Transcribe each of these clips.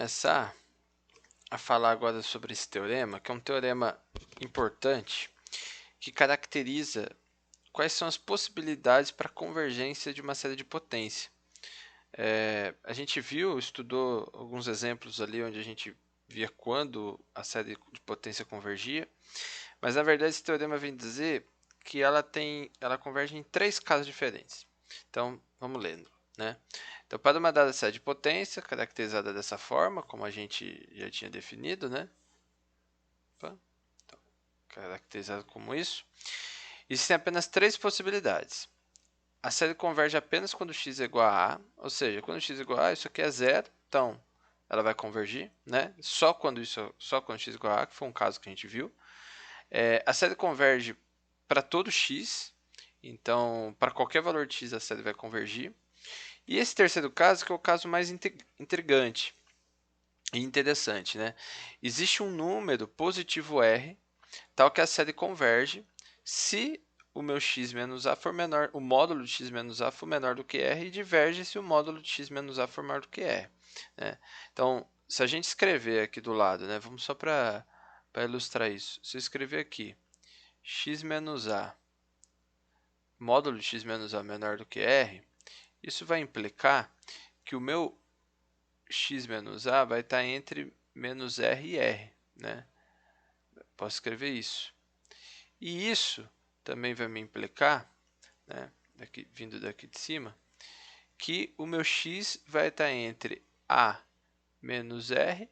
começar a falar agora sobre esse teorema, que é um teorema importante que caracteriza quais são as possibilidades para a convergência de uma série de potência. A gente estudou alguns exemplos ali onde a gente via quando a série de potência convergia, mas na verdade esse teorema vem dizer que ela converge em três casos diferentes. Então, vamos lendo, né? Então, para uma dada série de potência, caracterizada dessa forma, como a gente já tinha definido, né? Então, caracterizado como isso, existem apenas três possibilidades. A série converge apenas quando x é igual a A, ou seja, quando x é igual a A, isso aqui é zero, então ela vai convergir, né? Só quando x é igual a A, que foi um caso que a gente viu. A série converge para todo x, então para qualquer valor de x a série vai convergir. E esse terceiro caso, que é o caso mais intrigante e interessante, né? Existe um número positivo R, tal que a série converge se o meu x menos a for menor, o módulo de x menos a for menor do que R, e diverge se o módulo de x menos a for maior do que R. Né? Então, se a gente escrever aqui do lado, né? Vamos só para ilustrar isso. Se eu escrever aqui x menos a, módulo de x menos a menor do que R, isso vai implicar que o meu x menos a vai estar entre menos R e R. Né? Posso escrever isso. E isso também vai me implicar, né, vindo daqui de cima, que o meu x vai estar entre A menos R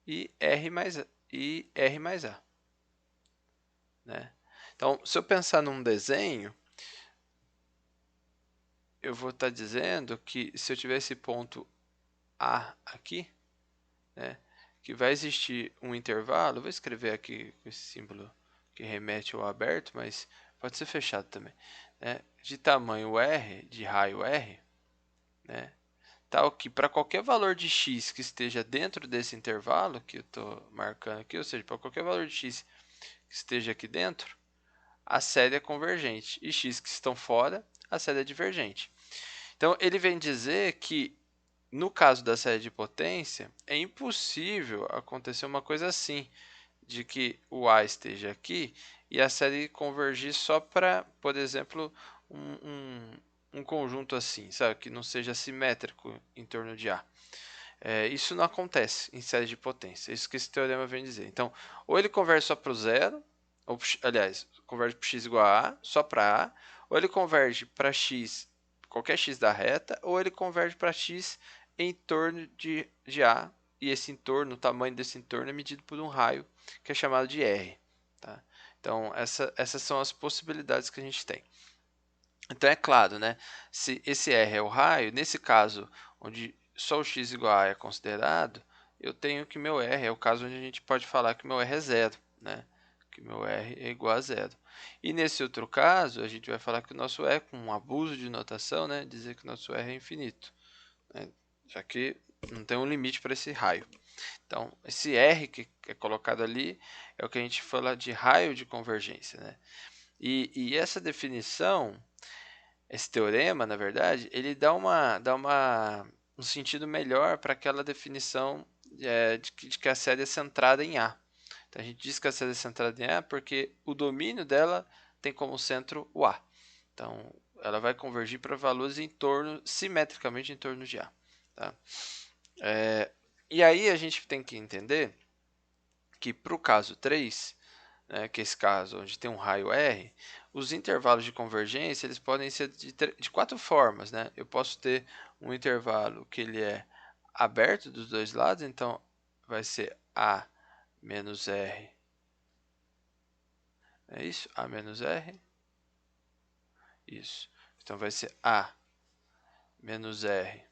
e R mais A. Né? Então, se eu pensar num desenho, eu vou estar dizendo que se eu tiver esse ponto A aqui, né, que vai existir um intervalo, vou escrever aqui com esse símbolo que remete ao aberto, mas pode ser fechado também, né, de tamanho R, de raio R, né, tal que para qualquer valor de x que esteja dentro desse intervalo que eu estou marcando aqui, ou seja, para qualquer valor de x que esteja aqui dentro, a série é convergente, e x que estão fora, a série é divergente. Então, ele vem dizer que no caso da série de potência, é impossível acontecer uma coisa assim, de que o A esteja aqui e a série convergir só para, por exemplo, um conjunto assim, sabe? Que não seja simétrico em torno de A. Isso não acontece em série de potência. É isso que esse teorema vem dizer. Então, ou ele converge só para o zero, ou, aliás, converge para x igual a A, só para A, ou ele converge para x, qualquer x da reta, ou ele converge para x em torno de A, e esse entorno, o tamanho desse entorno é medido por um raio, que é chamado de R. Tá? Então, essas são as possibilidades que a gente tem. Então, é claro, né? Se esse R é o raio, nesse caso, onde só o x igual a é considerado, eu tenho que meu R é o caso onde a gente pode falar que meu R é zero, né? Que meu R é igual a zero. E nesse outro caso, a gente vai falar que o nosso R, com um abuso de notação, né? Dizer que o nosso R é infinito, né? Já que não tem um limite para esse raio. Então, esse R que é colocado ali é o que a gente fala de raio de convergência, né? E essa definição, esse teorema, na verdade, ele dá um sentido melhor para aquela definição de que a série é centrada em A. Então, a gente diz que a série é centrada em A porque o domínio dela tem como centro o A. Então, ela vai convergir para valores simetricamente em torno de A. Tá? E aí a gente tem que entender que para o caso 3, né, que é esse caso onde tem um raio R, os intervalos de convergência eles podem ser de quatro formas. Né? Eu posso ter um intervalo que ele é aberto dos dois lados, então vai ser A menos R. É isso? A menos R. Isso. Então vai ser A menos R,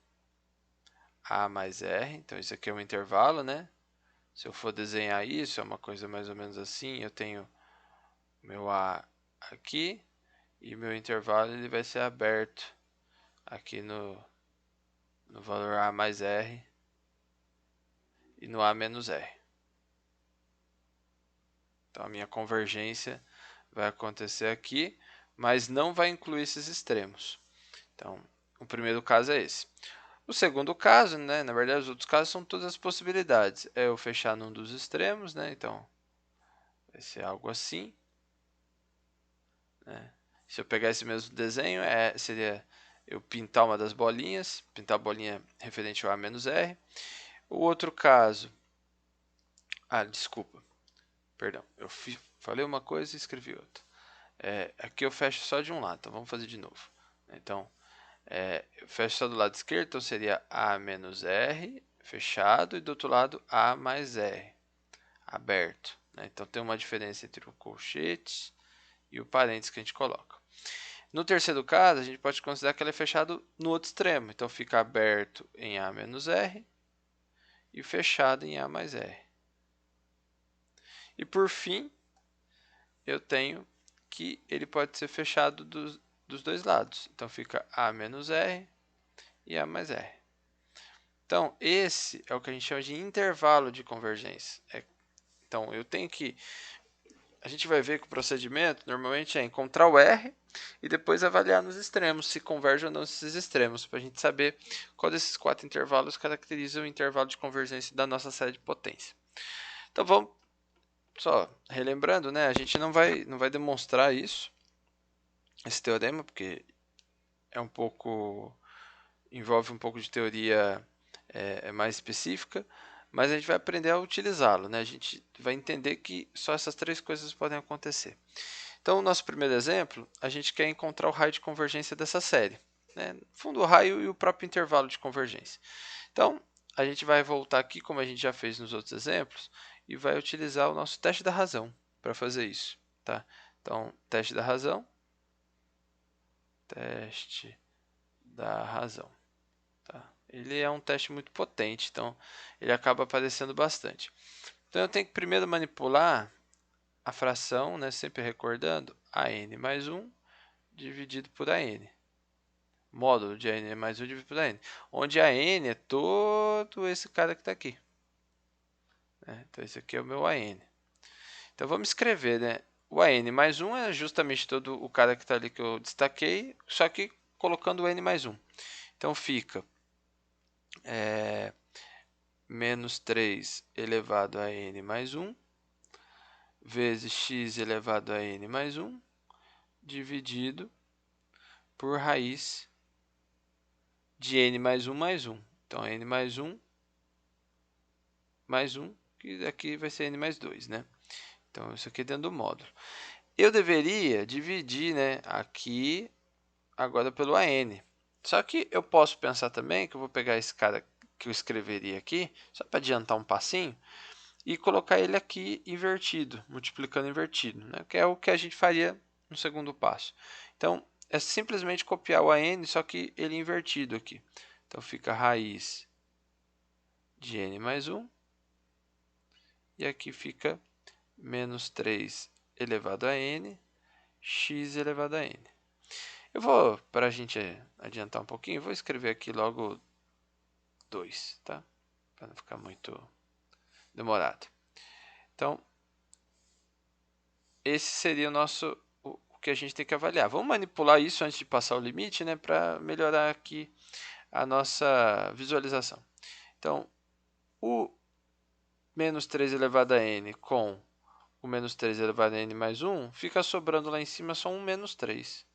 A mais R. Então isso aqui é um intervalo, né? Se eu for desenhar isso, é uma coisa mais ou menos assim. Eu tenho meu A aqui e meu intervalo ele vai ser aberto aqui no valor A mais R e no A menos R. Então a minha convergência vai acontecer aqui, mas não vai incluir esses extremos. Então, o primeiro caso é esse. O segundo caso, né, na verdade os outros casos são todas as possibilidades. É eu fechar num dos extremos, né, então vai ser algo assim. Né? Se eu pegar esse mesmo desenho, seria eu pintar uma das bolinhas, pintar a bolinha referente ao A menos R. O outro caso, desculpa, perdão, eu falei uma coisa e escrevi outra. Aqui eu fecho só de um lado, então vamos fazer de novo. Então, eu fecho só do lado esquerdo, então seria A menos R, fechado, e do outro lado A mais R, aberto. Né? Então tem uma diferença entre o colchete e o parênteses que a gente coloca. No terceiro caso, a gente pode considerar que ele é fechado no outro extremo. Então fica aberto em A menos R e fechado em A mais R. E por fim, eu tenho que ele pode ser fechado dos dois lados. Então fica A menos R e A mais R. Então esse é o que a gente chama de intervalo de convergência. Então eu tenho que... A gente vai ver que o procedimento normalmente é encontrar o R e depois avaliar nos extremos se converge ou não esses extremos, para a gente saber qual desses 4 intervalos caracteriza o intervalo de convergência da nossa série de potência. Então vamos só relembrando, né? A gente não vai demonstrar esse teorema, porque envolve um pouco de teoria mais específica, mas a gente vai aprender a utilizá-lo, né? A gente vai entender que só essas 3 coisas podem acontecer. Então, o nosso primeiro exemplo, a gente quer encontrar o raio de convergência dessa série. Né? No fundo, o raio e o próprio intervalo de convergência. Então, a gente vai voltar aqui, como a gente já fez nos outros exemplos, e vai utilizar o nosso teste da razão para fazer isso. Tá? Então, teste da razão. Teste da razão. Tá? Ele é um teste muito potente, então ele acaba aparecendo bastante. Então, eu tenho que primeiro manipular a fração, né, sempre recordando, AN mais 1 dividido por AN. Módulo de AN mais 1 dividido por AN. Onde AN é todo esse cara que está aqui. Então, esse aqui é o meu AN. Então, vamos escrever, né? O AN mais 1 é justamente todo o cara que está ali que eu destaquei, só que colocando o N mais 1. Então, fica menos 3 elevado a N mais 1 vezes x elevado a N mais 1 dividido por raiz de N mais 1 mais 1. Então, N mais 1 mais 1, que aqui vai ser N mais 2, né? Então, isso aqui é dentro do módulo. Eu deveria dividir, né, aqui agora pelo AN. Só que eu posso pensar também que eu vou pegar esse cara que eu escreveria aqui, só para adiantar um passinho, e colocar ele aqui invertido, multiplicando invertido, né? Que é o que a gente faria no segundo passo. Então, é simplesmente copiar o AN, só que ele invertido aqui. Então, fica raiz de N mais 1, e aqui fica menos 3 elevado a N, x elevado a N. Eu vou, para a gente adiantar um pouquinho, vou escrever aqui logo 2, tá? Para não ficar muito demorado. Então, esse seria o que a gente tem que avaliar. Vamos manipular isso antes de passar o limite, né? Para melhorar aqui a nossa visualização. Então, o menos 3 elevado a n com o menos 3 elevado a n mais 1, fica sobrando lá em cima só um menos 3.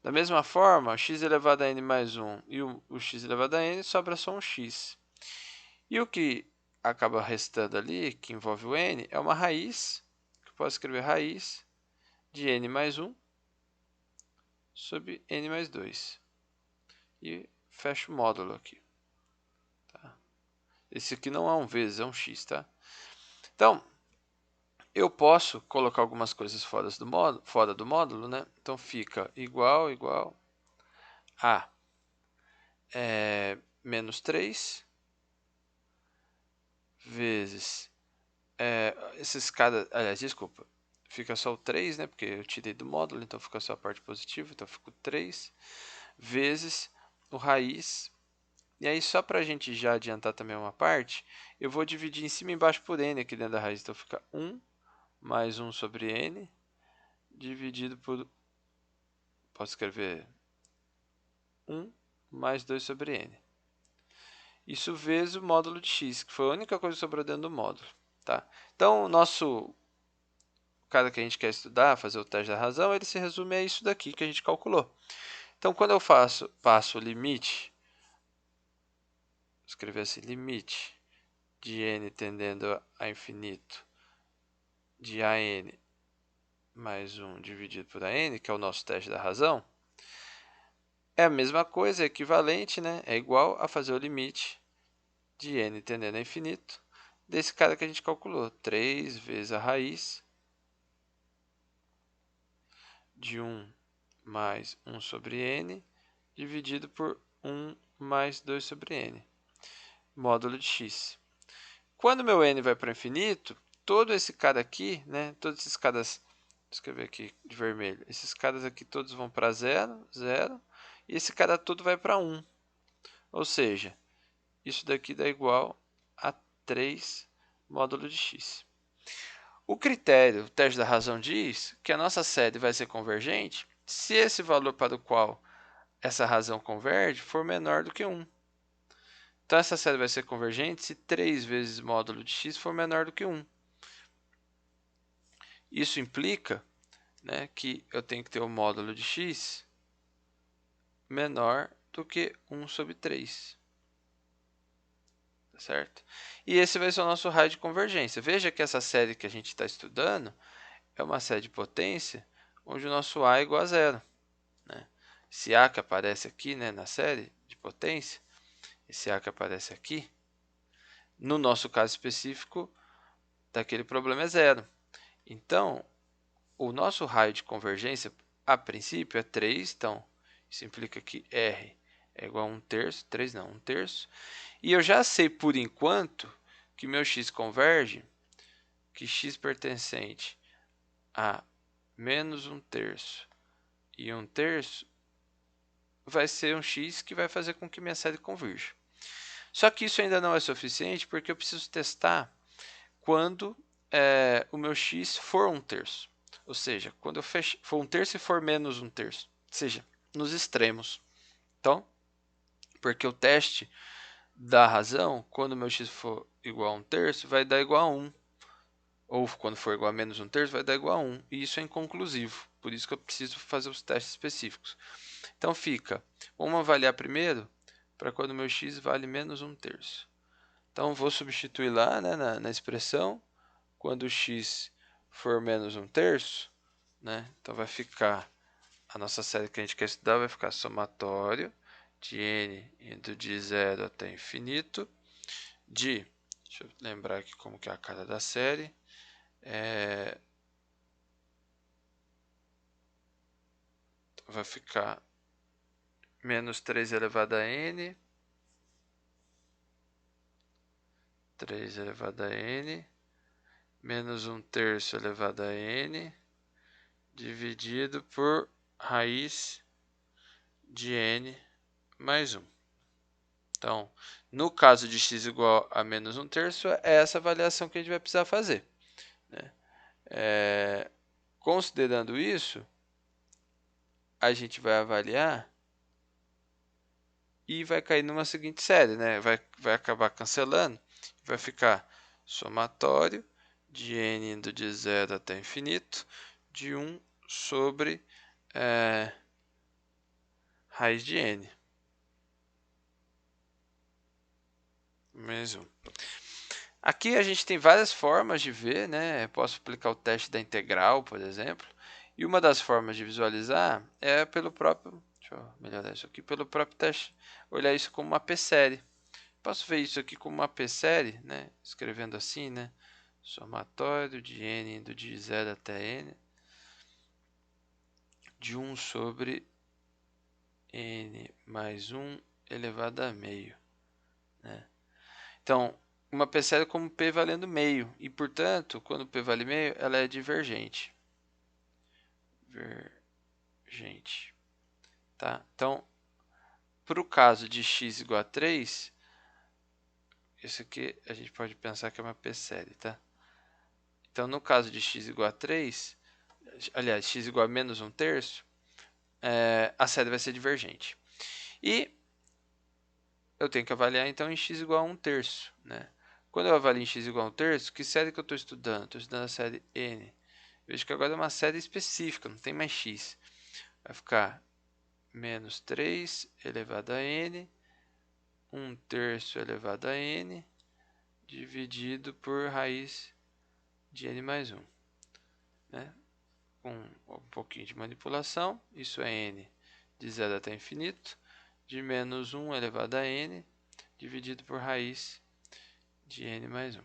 Da mesma forma, x elevado a n mais 1 e o x elevado a n sobra só um x. E o que acaba restando ali, que envolve o n, é uma raiz, que eu posso escrever raiz de n mais 1 sobre n mais 2. E fecho o módulo aqui. Tá? Esse aqui não é um vezes, é um x. Tá? Então, eu posso colocar algumas coisas fora do módulo, né? Então fica igual a menos 3 vezes esses cada... Aliás, desculpa. Fica só o 3, né? Porque eu tirei do módulo, então fica só a parte positiva. Então fica 3 vezes o raiz. E aí, só para a gente já adiantar também uma parte, eu vou dividir em cima e embaixo por n aqui dentro da raiz. Então fica 1 mais 1 sobre n dividido por... Posso escrever 1 mais 2 sobre n. Isso vezes o módulo de x, que foi a única coisa que sobrou dentro do módulo. Tá? Então, o nosso cara que a gente quer estudar, fazer o teste da razão, ele se resume a isso daqui que a gente calculou. Então, quando eu passo o limite, vou escrever assim, limite de n tendendo a infinito de an mais 1 dividido por an, que é o nosso teste da razão, é a mesma coisa, é equivalente, né? É igual a fazer o limite de n tendendo a infinito desse cara que a gente calculou, 3 vezes a raiz de 1 mais 1 sobre n dividido por 1 mais 2 sobre n, módulo de x. Quando meu n vai para o infinito, todo esse cara aqui, né, todos esses caras, vou escrever aqui de vermelho, esses caras aqui todos vão para 0, 0, e esse cara todo vai para 1. Ou seja, isso daqui dá igual a 3 módulo de x. O critério, o teste da razão, diz que a nossa série vai ser convergente se esse valor para o qual essa razão converge for menor do que 1. Então, essa série vai ser convergente se 3 vezes módulo de x for menor do que 1. Isso implica, né, que eu tenho que ter o módulo de x menor do que 1 sobre 3. Tá certo? E esse vai ser o nosso raio de convergência. Veja que essa série que a gente está estudando é uma série de potência onde o nosso A é igual a zero. Né? Esse A que aparece aqui, né, na série de potência, esse A que aparece aqui, no nosso caso específico, daquele problema é zero. Então, o nosso raio de convergência, a princípio, é 3. Então, isso implica que R é igual a 1/3. 3 não, 1/3. E eu já sei, por enquanto, que meu x converge, que x pertencente a menos 1/3 e 1/3 vai ser um x que vai fazer com que minha série convirja. Só que isso ainda não é suficiente, porque eu preciso testar quando o meu x for 1/3. Ou seja, quando eu for 1/3 e for menos 1/3. Ou seja, nos extremos. Então, porque o teste da razão, quando o meu x for igual a 1/3, vai dar igual a 1. Ou quando for igual a menos 1/3, vai dar igual a 1. E isso é inconclusivo. Por isso que eu preciso fazer os testes específicos. Então fica, vamos avaliar primeiro para quando o meu x vale menos 1/3. Então vou substituir lá, né, na expressão, quando o x for menos 1/3, né, então vai ficar, a nossa série que a gente quer estudar vai ficar somatório de n indo de 0 até infinito, deixa eu lembrar aqui como que é a cara da série, vai ficar menos 3 elevado a n, 3 elevado a n, menos 1/3 elevado a n, dividido por raiz de n mais 1. Então, no caso de x igual a menos 1/3, é essa avaliação que a gente vai precisar fazer. Né? Considerando isso, a gente vai avaliar e vai cair numa seguinte série. Né? Vai acabar cancelando, vai ficar somatório de n indo de 0 até infinito, de 1 sobre raiz de n. Mais 1. Aqui a gente tem várias formas de ver, né? Eu posso aplicar o teste da integral, por exemplo. E uma das formas de visualizar é pelo próprio, deixa eu melhorar isso aqui, pelo próprio teste, olhar isso como uma p-série. Posso ver isso aqui como uma p-série, né? Escrevendo assim, né? Somatório de n indo de 0 até n, de 1 sobre n mais 1 elevado a meio. Né? Então, uma p-série como p valendo meio. E, portanto, quando p vale meio, ela é divergente. Divergente. Tá? Então, para o caso de x igual a 3, isso aqui a gente pode pensar que é uma p-série. Tá? Então, no caso de x igual a 3, aliás, x igual a menos 1/3, a série vai ser divergente. E eu tenho que avaliar então em x igual a 1/3, né? Quando eu avalio em x igual a 1/3, que série que eu estou estudando? Estou estudando a série n. Vejo que agora é uma série específica, não tem mais x. Vai ficar menos 3 elevado a n, 1/3 elevado a n, dividido por raiz de n mais 1. Né? Com um pouquinho de manipulação, isso é n de 0 até infinito, de menos 1 elevado a n, dividido por raiz de n mais 1.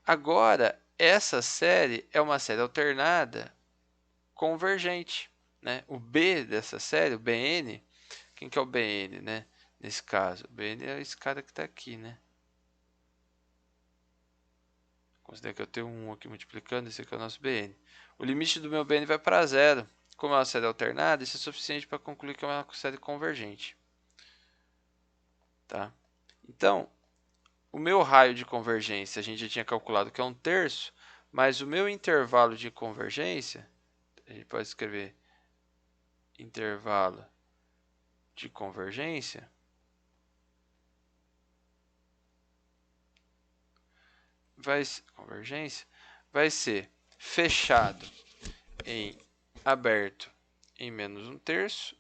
Agora, essa série é uma série alternada convergente. Né? O B dessa série, o Bn, quem que é o Bn, né? Nesse caso, o Bn é esse cara que está aqui, né? Considera que eu tenho 1 aqui multiplicando, esse aqui é o nosso Bn. O limite do meu Bn vai para 0. Como é uma série alternada, isso é suficiente para concluir que é uma série convergente. Tá? Então, o meu raio de convergência, a gente já tinha calculado que é 1/3, mas o meu intervalo de convergência, a gente pode escrever intervalo de convergência, vai ser fechado em aberto em menos 1/3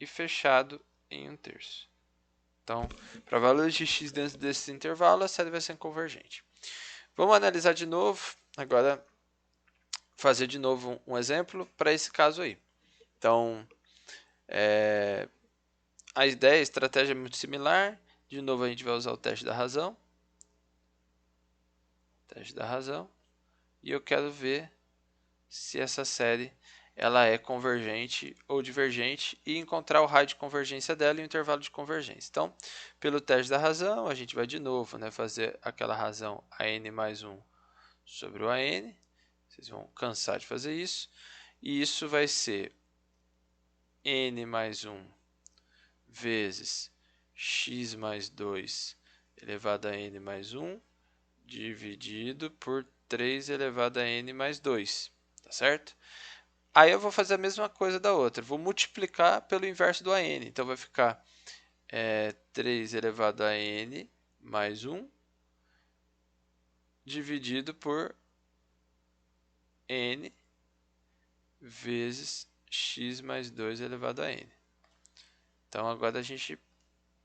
e fechado em 1/3. Então, para valores de x dentro desse intervalo, a série vai ser convergente. Vamos analisar de novo, agora fazer de novo um exemplo para esse caso aí. Então, a ideia, a estratégia é muito similar. De novo, a gente vai usar o teste da razão. Teste da razão. E eu quero ver se essa série ela é convergente ou divergente e encontrar o raio de convergência dela e o intervalo de convergência. Então, pelo teste da razão, a gente vai de novo, né, fazer aquela razão a n mais 1 sobre o an. Vocês vão cansar de fazer isso. E isso vai ser n mais 1 vezes x mais 2 elevado a n mais 1 dividido por 3 elevado a n mais 2. Tá certo? Aí eu vou fazer a mesma coisa da outra. Vou multiplicar pelo inverso do AN. Então vai ficar 3 elevado a n mais 1 dividido por n vezes x mais 2 elevado a n. Então agora a gente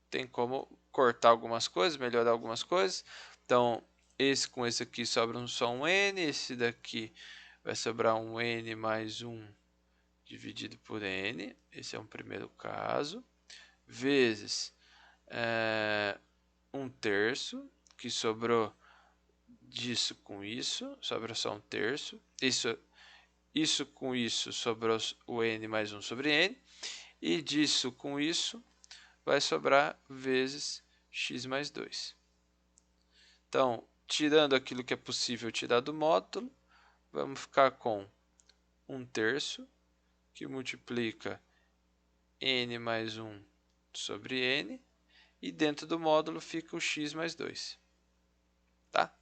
tem como cortar algumas coisas, melhorar algumas coisas. Então esse com esse aqui sobra só um n, esse daqui vai sobrar um n mais 1 dividido por n, esse é um primeiro caso, vezes 1/3, que sobrou disso com isso, sobra só 1/3, isso com isso sobrou o n mais 1 sobre n, e disso com isso vai sobrar vezes x mais 2. Então, tirando aquilo que é possível tirar do módulo, vamos ficar com 1/3, que multiplica n mais 1 sobre n, e dentro do módulo fica o x mais 2. Tá?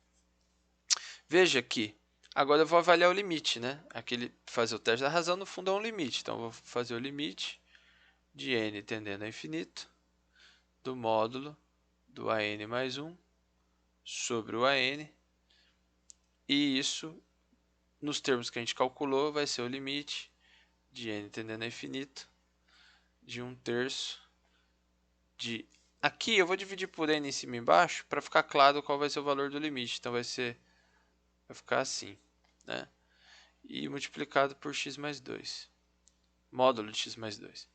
Veja que agora eu vou avaliar o limite. Né? Aquele fazer o teste da razão, no fundo, é um limite. Então, eu vou fazer o limite de n tendendo a infinito do módulo do an mais 1 sobre o an. E isso, nos termos que a gente calculou, vai ser o limite de n tendendo a infinito de 1/3 de... Aqui eu vou dividir por n em cima e embaixo para ficar claro qual vai ser o valor do limite. Então vai ficar assim, né? E multiplicado por x mais 2, módulo de x mais 2.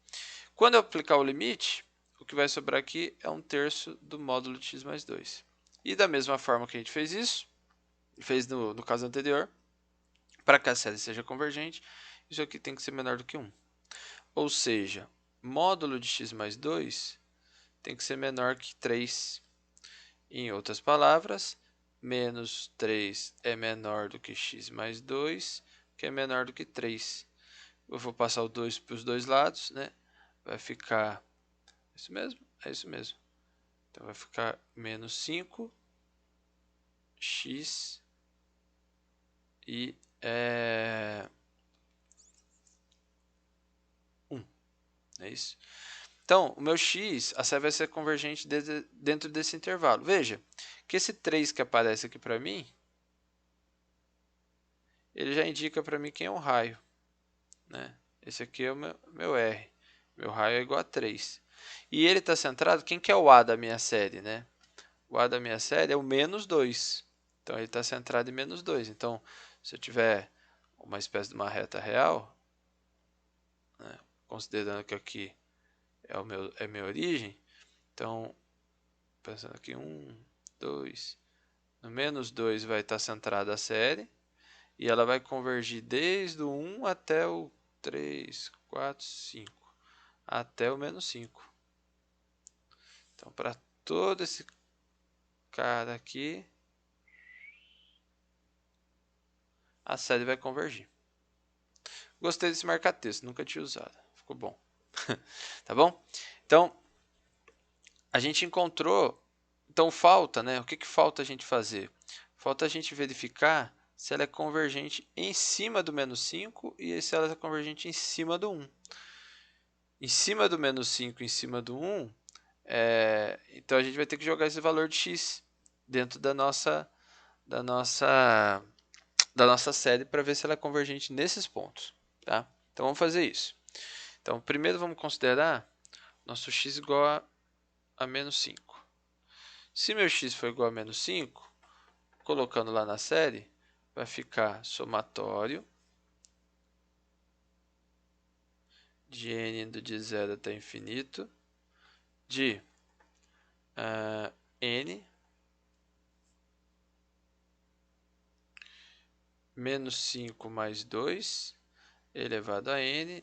Quando eu aplicar o limite, o que vai sobrar aqui é 1/3 do módulo de x mais 2. E da mesma forma que a gente fez isso, fez no caso anterior, para que a série seja convergente, isso aqui tem que ser menor do que 1. Ou seja, módulo de x mais 2 tem que ser menor que 3. Em outras palavras, menos 3 é menor do que x mais 2, que é menor do que 3. Eu vou passar o 2 para os dois lados, né? Vai ficar isso mesmo? É isso mesmo. Então vai ficar menos 5 x e 1. É isso. Então, o meu x, a série vai ser convergente dentro desse intervalo. Veja que esse 3 que aparece aqui para mim, ele já indica para mim quem é o raio, né? Esse aqui é o meu R. Meu raio é igual a 3. E ele está centrado, quem que é o A da minha série, né? O A da minha série é o menos 2. Então, ele está centrado em menos 2. Então, se eu tiver uma espécie de uma reta real, né, considerando que aqui é minha origem, então, pensando aqui, 1, 2, no menos 2 vai estar centrada a série, e ela vai convergir desde o 1 até o 3, 4, 5, até o menos 5. Então, para todo esse cara aqui, a série vai convergir. Gostei desse marca-texto, nunca tinha usado, ficou bom. Tá bom? Então, a gente encontrou, então falta, né? O que falta a gente fazer? Falta a gente verificar se ela é convergente em cima do menos 5 e se ela é convergente em cima do 1. Em cima do menos 5 em cima do 1, então a gente vai ter que jogar esse valor de x dentro da nossa série para ver se ela é convergente nesses pontos. Tá? Então vamos fazer isso. Então primeiro vamos considerar nosso x igual a menos 5. Se meu x for igual a menos 5, colocando lá na série, vai ficar somatório de n indo de 0 até infinito de n menos 5 mais 2 elevado a n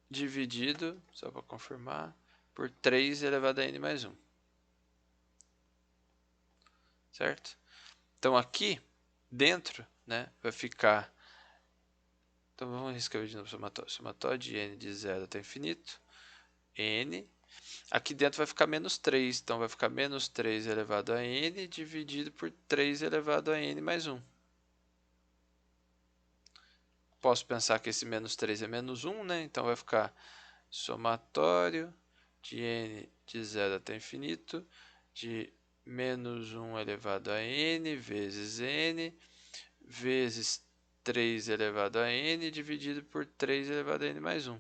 dividido, só para confirmar, por 3 elevado a n mais 1. Certo? Então aqui dentro, né, vai ficar. Então vamos escrever de novo somatório. Somatório de n de 0 até infinito. N. Aqui dentro vai ficar menos 3. Então vai ficar menos 3 elevado a n dividido por 3 elevado a n mais 1. Posso pensar que esse menos 3 é menos 1, né? Então vai ficar somatório de n de 0 até infinito de menos 1 elevado a n vezes n vezes 3 elevado a n dividido por 3 elevado a n mais 1.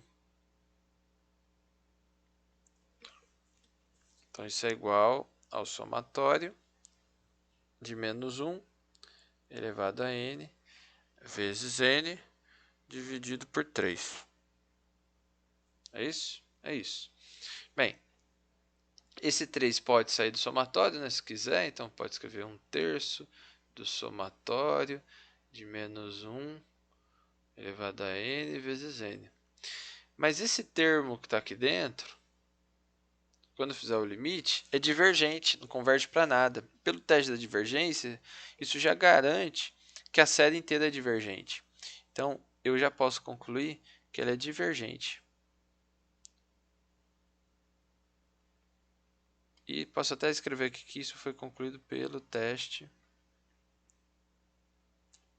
Então isso é igual ao somatório de menos 1 elevado a n vezes n dividido por 3. É isso? É isso. Bem, esse 3 pode sair do somatório, né, se quiser, então pode escrever 1/3 do somatório de menos 1 elevado a n vezes n. Mas esse termo que está aqui dentro, quando fizer o limite, é divergente, não converge para nada. Pelo teste da divergência, isso já garante que a série inteira é divergente. Então, eu já posso concluir que ela é divergente. E posso até escrever aqui que isso foi concluído pelo teste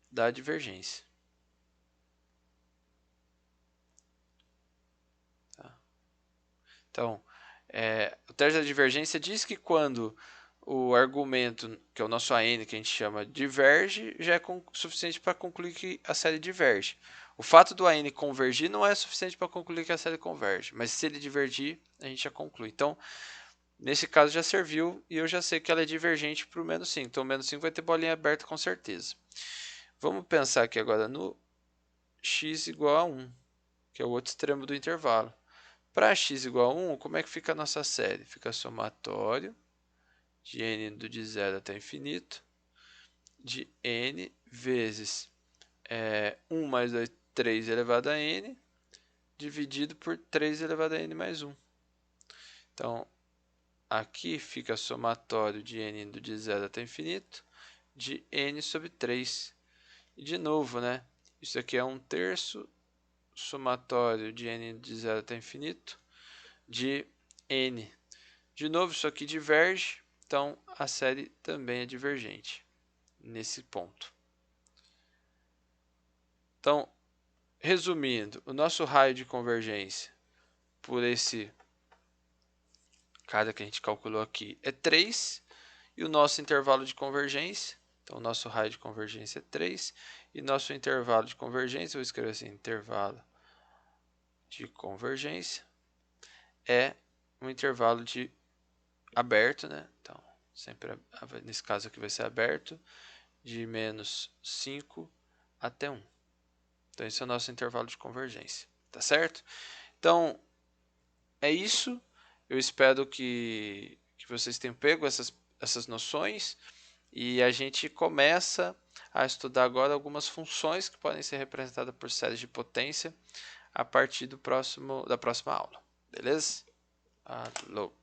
da divergência. Tá? Então, o teste da divergência diz que quando o argumento, que é o nosso AN, que a gente chama, diverge, já é suficiente para concluir que a série diverge. O fato do AN convergir não é suficiente para concluir que a série converge, mas se ele divergir, a gente já conclui. Então, nesse caso já serviu e eu já sei que ela é divergente para o menos 5. Então, o menos 5 vai ter bolinha aberta com certeza. Vamos pensar aqui agora no x igual a 1, que é o outro extremo do intervalo. Para x igual a 1, como é que fica a nossa série? Fica somatório de n indo de 0 até infinito, de n vezes 1 mais 2, 3 elevado a n, dividido por 3 elevado a n mais 1. Então, aqui fica somatório de n indo de 0 até infinito, de n sobre 3. E de novo, né? Isso aqui é 1/3 somatório de n de 0 até infinito, de n. De novo, isso aqui diverge, então a série também é divergente nesse ponto. Então, resumindo, o nosso raio de convergência por esse cada que a gente calculou aqui é 3, e o nosso intervalo de convergência, então o nosso raio de convergência é 3, e nosso intervalo de convergência, vou escrever assim, intervalo de convergência, é um intervalo de aberto, né? Então, sempre nesse caso aqui vai ser aberto, de menos 5 até 1. Então, esse é o nosso intervalo de convergência, tá certo? Então, é isso. Eu espero que vocês tenham pego essas noções e a gente começa a estudar agora algumas funções que podem ser representadas por séries de potência a partir da próxima aula. Beleza? Alô.